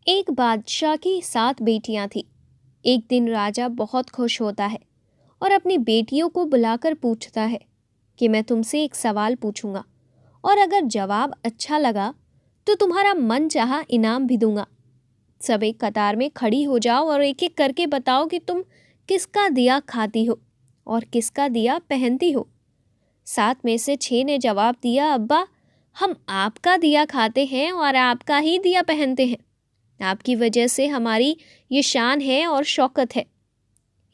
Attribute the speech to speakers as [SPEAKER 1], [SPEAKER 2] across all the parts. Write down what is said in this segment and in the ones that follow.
[SPEAKER 1] एक बादशाह की 7 बेटियां थीं। एक दिन राजा बहुत खुश होता है और अपनी बेटियों को बुलाकर पूछता है कि मैं तुमसे एक सवाल पूछूंगा और अगर जवाब अच्छा लगा तो तुम्हारा मन चाहा इनाम भी दूंगा। सब एक कतार में खड़ी हो जाओ और एक एक करके बताओ कि तुम किसका दिया खाती हो और किसका दिया पहनती हो। 7 में से 6 ने जवाब दिया, अब्बा हम आपका दिया खाते हैं और आपका ही दिया पहनते हैं। आपकी वजह से हमारी ये शान है और शौकत है।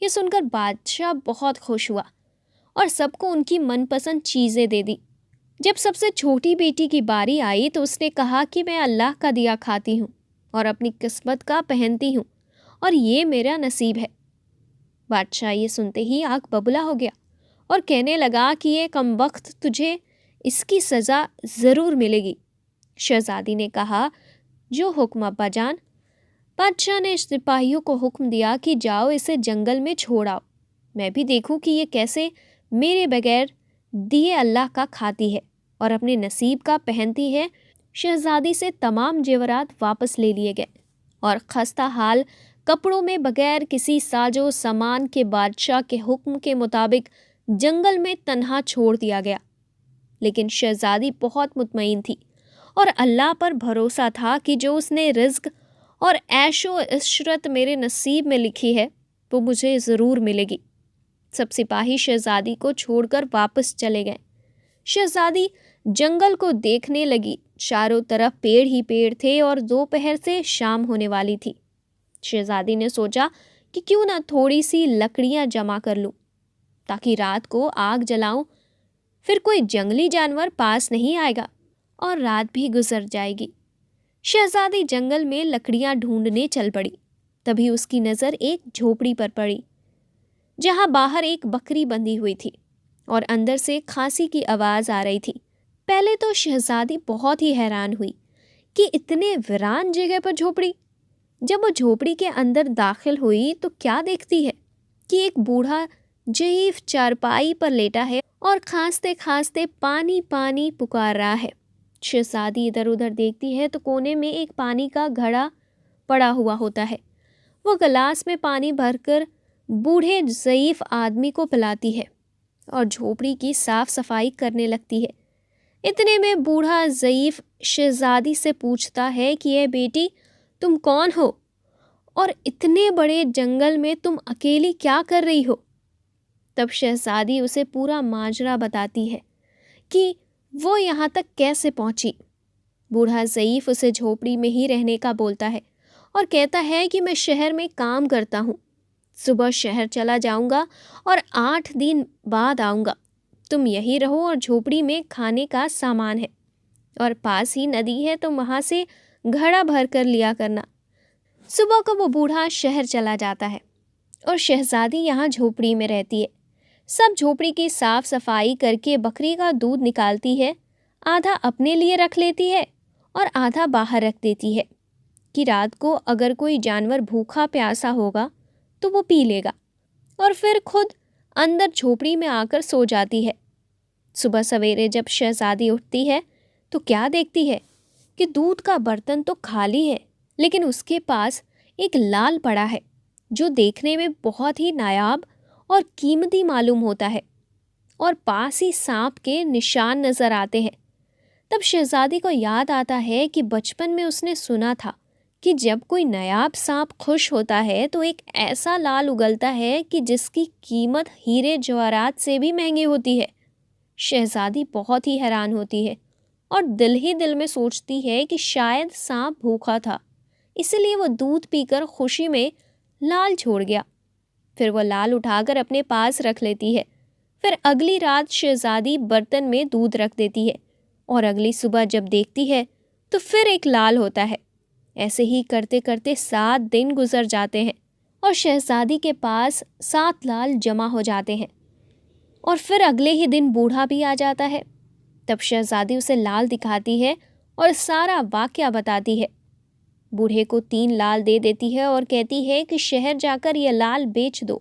[SPEAKER 1] ये सुनकर बादशाह बहुत खुश हुआ और सबको उनकी मनपसंद चीज़ें दे दी। जब सबसे छोटी बेटी की बारी आई तो उसने कहा कि मैं अल्लाह का दिया खाती हूँ और अपनी किस्मत का पहनती हूँ और ये मेरा नसीब है। बादशाह ये सुनते ही आग बबूला हो गया और कहने लगा कि ये कमबख्त, तुझे इसकी सज़ा ज़रूर मिलेगी। शहजादी ने कहा, जो हुक्म अब्बा जान। बादशाह ने सिपाहियों को हुक्म दिया कि जाओ इसे जंगल में छोड़ आओ, मैं भी देखूं कि ये कैसे मेरे बगैर दिए अल्लाह का खाती है और अपने नसीब का पहनती है। शहजादी से तमाम जेवरात वापस ले लिए गए और खस्ता हाल कपड़ों में बगैर किसी साजो सामान के बादशाह के हुक्म के मुताबिक जंगल में तन्हा छोड़ दिया गया। लेकिन शहजादी बहुत मुतमईन थी और अल्लाह पर भरोसा था कि जो उसने रिज्क और ऐशो इशरत मेरे नसीब में लिखी है वो मुझे ज़रूर मिलेगी। सब सिपाही शहजादी को छोड़कर वापस चले गए। शहजादी जंगल को देखने लगी। चारों तरफ पेड़ ही पेड़ थे और दोपहर से शाम होने वाली थी। शहजादी ने सोचा कि क्यों ना थोड़ी सी लकड़ियां जमा कर लूं ताकि रात को आग जलाऊं, फिर कोई जंगली जानवर पास नहीं आएगा और रात भी गुजर जाएगी। शहजादी जंगल में लकड़ियां ढूंढने चल पड़ी। तभी उसकी नज़र एक झोपड़ी पर पड़ी जहां बाहर एक बकरी बंधी हुई थी और अंदर से खांसी की आवाज़ आ रही थी। पहले तो शहजादी बहुत ही हैरान हुई कि इतने वीरान जगह पर झोपड़ी। जब वो झोपड़ी के अंदर दाखिल हुई तो क्या देखती है कि एक बूढ़ा ज़ईफ चारपाई पर लेटा है और खांसते खांसते पानी पानी पुकार रहा है। शहजादी इधर उधर देखती है तो कोने में एक पानी का घड़ा पड़ा हुआ होता है। वो गिलास में पानी भरकर बूढ़े ज़ईफ आदमी को पिलाती है और झोपड़ी की साफ सफाई करने लगती है। इतने में बूढ़ा ज़ईफ शहजादी से पूछता है कि ये बेटी, तुम कौन हो और इतने बड़े जंगल में तुम अकेली क्या कर रही हो। तब शहजादी उसे पूरा माजरा बताती है कि वो यहाँ तक कैसे पहुँची। बूढ़ा ज़ईफ उसे झोपड़ी में ही रहने का बोलता है और कहता है कि मैं शहर में काम करता हूँ, सुबह शहर चला जाऊँगा और 8 दिन बाद आऊँगा। तुम यहीं रहो और झोपड़ी में खाने का सामान है और पास ही नदी है तो वहाँ से घड़ा भर कर लिया करना। सुबह को वो बूढ़ा शहर चला जाता है और शहजादी यहाँ झोपड़ी में रहती है। सब झोपड़ी की साफ सफाई करके बकरी का दूध निकालती है, आधा अपने लिए रख लेती है और आधा बाहर रख देती है कि रात को अगर कोई जानवर भूखा प्यासा होगा तो वो पी लेगा और फिर खुद अंदर झोपड़ी में आकर सो जाती है। सुबह सवेरे जब शहजादी उठती है तो क्या देखती है कि दूध का बर्तन तो खाली है, लेकिन उसके पास एक लाल पड़ा है जो देखने में बहुत ही नायाब और कीमती मालूम होता है और पास ही सांप के निशान नजर आते हैं। तब शहजादी को याद आता है कि बचपन में उसने सुना था कि जब कोई नायाब सांप खुश होता है तो एक ऐसा लाल उगलता है कि जिसकी कीमत हीरे जवाहरात से भी महंगी होती है। शहजादी बहुत ही हैरान होती है और दिल ही दिल में सोचती है कि शायद सांप भूखा था, इसलिए वो दूध पीकर खुशी में लाल छोड़ गया। फिर वो लाल उठाकर अपने पास रख लेती है। फिर अगली रात शहजादी बर्तन में दूध रख देती है और अगली सुबह जब देखती है तो फिर एक लाल होता है। ऐसे ही करते करते 7 दिन गुजर जाते हैं और शहजादी के पास 7 लाल जमा हो जाते हैं और फिर अगले ही दिन बूढ़ा भी आ जाता है। तब शहजादी उसे लाल दिखाती है और सारा वाकया बताती है। बूढ़े को 3 लाल दे देती है और कहती है कि शहर जाकर यह लाल बेच दो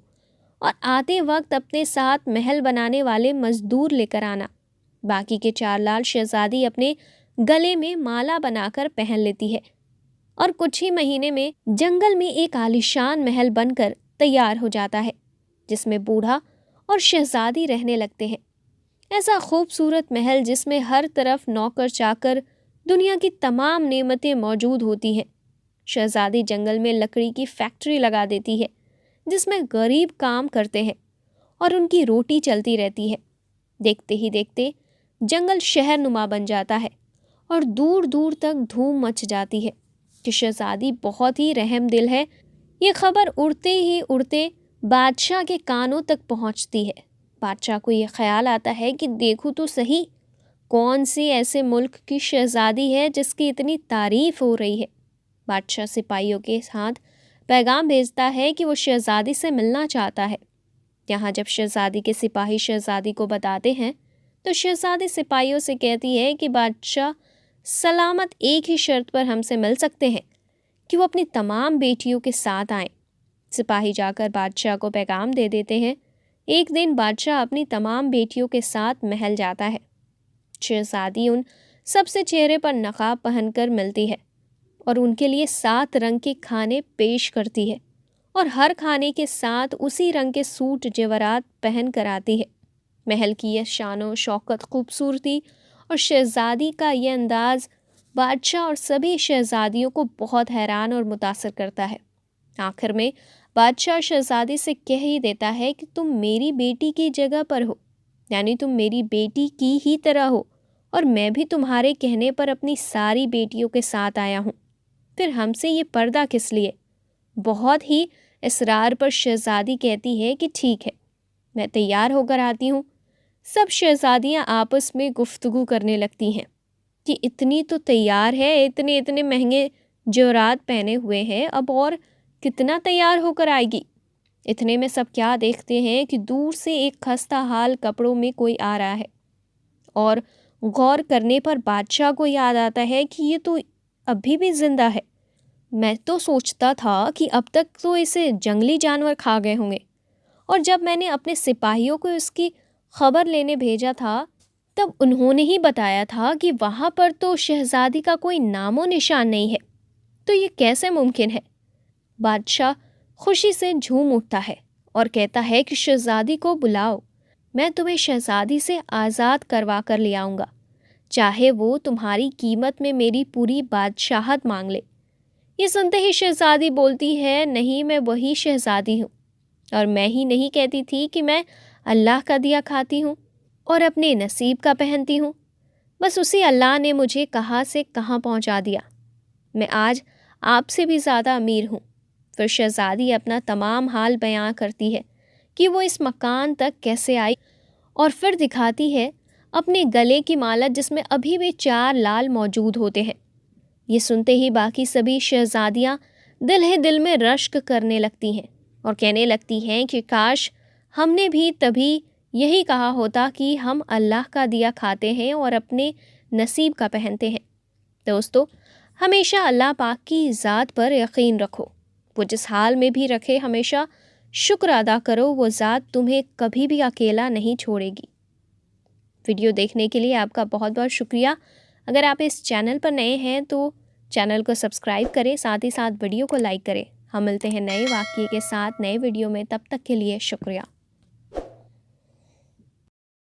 [SPEAKER 1] और आते वक्त अपने साथ महल बनाने वाले मजदूर लेकर आना। बाकी के 4 लाल शहजादी अपने गले में माला बनाकर पहन लेती है। और कुछ ही महीने में जंगल में एक आलीशान महल बनकर तैयार हो जाता है, जिसमें बूढ़ा और शहजादी रहने लगते हैं। ऐसा खूबसूरत महल जिसमें हर तरफ नौकर चाकर दुनिया की तमाम नेमतें मौजूद होती हैं। शहजादी जंगल में लकड़ी की फैक्ट्री लगा देती है, जिसमें गरीब काम करते हैं और उनकी रोटी चलती रहती है। देखते ही देखते जंगल शहर नुमा बन जाता है और दूर दूर तक धूम मच जाती है कि शहजादी बहुत ही रहमदिल है। ये खबर उड़ते ही उड़ते बादशाह के कानों तक पहुंचती है। बादशाह को ये ख्याल आता है कि देखूं तो सही, कौन सी ऐसे मुल्क की शहजादी है जिसकी इतनी तारीफ हो रही है। बादशाह सिपाहियों के साथ पैगाम भेजता है कि वो शहजादी से मिलना चाहता है। यहाँ जब शहजादी के सिपाही शहजादी को बताते हैं तो शहजादी सिपाहियों से कहती है कि बादशाह सलामत एक ही शर्त पर हमसे मिल सकते हैं कि वो अपनी तमाम बेटियों के साथ आएं। सिपाही जाकर बादशाह को पैगाम दे देते हैं। एक दिन बादशाह अपनी तमाम बेटियों के साथ महल जाता है। शहजादी उन सबसे चेहरे पर नकाब पहनकर मिलती है और उनके लिए 7 रंग के खाने पेश करती है और हर खाने के साथ उसी रंग के सूट जेवरात पहन कर आती है। महल की यह शानो शौकत, खूबसूरती और शहजादी का यह अंदाज बादशाह और सभी शहजादियों को बहुत हैरान और मुतासर करता है। आखिर में बादशाह शहजादी से कह ही देता है कि तुम मेरी बेटी की जगह पर हो, यानी तुम मेरी बेटी की ही तरह हो और मैं भी तुम्हारे कहने पर अपनी सारी बेटियों के साथ आया हूँ। फिर हमसे ये पर्दा किस लिए? बहुत ही इसरार पर शहजादी कहती है कि ठीक है, मैं तैयार होकर आती हूँ। सब शहजादियाँ आपस में गुफ्तगू करने लगती हैं कि इतनी तो तैयार है, इतने इतने महंगे जेवरात पहने हुए हैं, अब और कितना तैयार होकर आएगी। इतने में सब क्या देखते हैं कि दूर से एक खस्ता हाल कपड़ों में कोई आ रहा है और गौर करने पर बादशाह को याद आता है कि ये तो अभी भी जिंदा है। मैं तो सोचता था कि अब तक तो इसे जंगली जानवर खा गए होंगे, और जब मैंने अपने सिपाहियों को इसकी खबर लेने भेजा था तब उन्होंने ही बताया था कि वहाँ पर तो शहजादी का कोई नामो निशान नहीं है। तो ये कैसे मुमकिन है? बादशाह खुशी से झूम उठता है और कहता है कि शहजादी को बुलाओ, मैं तुम्हें शहजादी से आज़ाद करवा कर ले आऊँगा, चाहे वो तुम्हारी कीमत में मेरी पूरी बादशाहत मांग ले। ये सुनते ही शहजादी बोलती है, नहीं, मैं वही शहजादी हूँ और मैं ही नहीं कहती थी कि मैं अल्लाह का दिया खाती हूँ और अपने नसीब का पहनती हूँ। बस उसी अल्लाह ने मुझे कहाँ से कहाँ पहुँचा दिया। मैं आज आपसे भी ज़्यादा अमीर हूँ। फिर शहजादी अपना तमाम हाल बयां करती है कि वो इस मकान तक कैसे आई और फिर दिखाती है अपने गले की माला जिसमें अभी भी 4 लाल मौजूद होते हैं। ये सुनते ही बाकी सभी शहजादियाँ दिल ही दिल में रश्क करने लगती हैं और कहने लगती हैं कि काश हमने भी तभी यही कहा होता कि हम अल्लाह का दिया खाते हैं और अपने नसीब का पहनते हैं। दोस्तों, हमेशा अल्लाह पाक की ज़ात पर यकीन रखो। वो जिस हाल में भी रखे, हमेशा शुक्र अदा करो। वो ज़ात तुम्हें कभी भी अकेला नहीं छोड़ेगी। वीडियो देखने के लिए आपका बहुत बहुत शुक्रिया। अगर आप इस चैनल पर नए हैं तो चैनल को सब्सक्राइब करें, साथ ही साथ वीडियो को लाइक करें। हम मिलते हैं नए वाक़ये के साथ नए वीडियो में, तब तक के लिए शुक्रिया।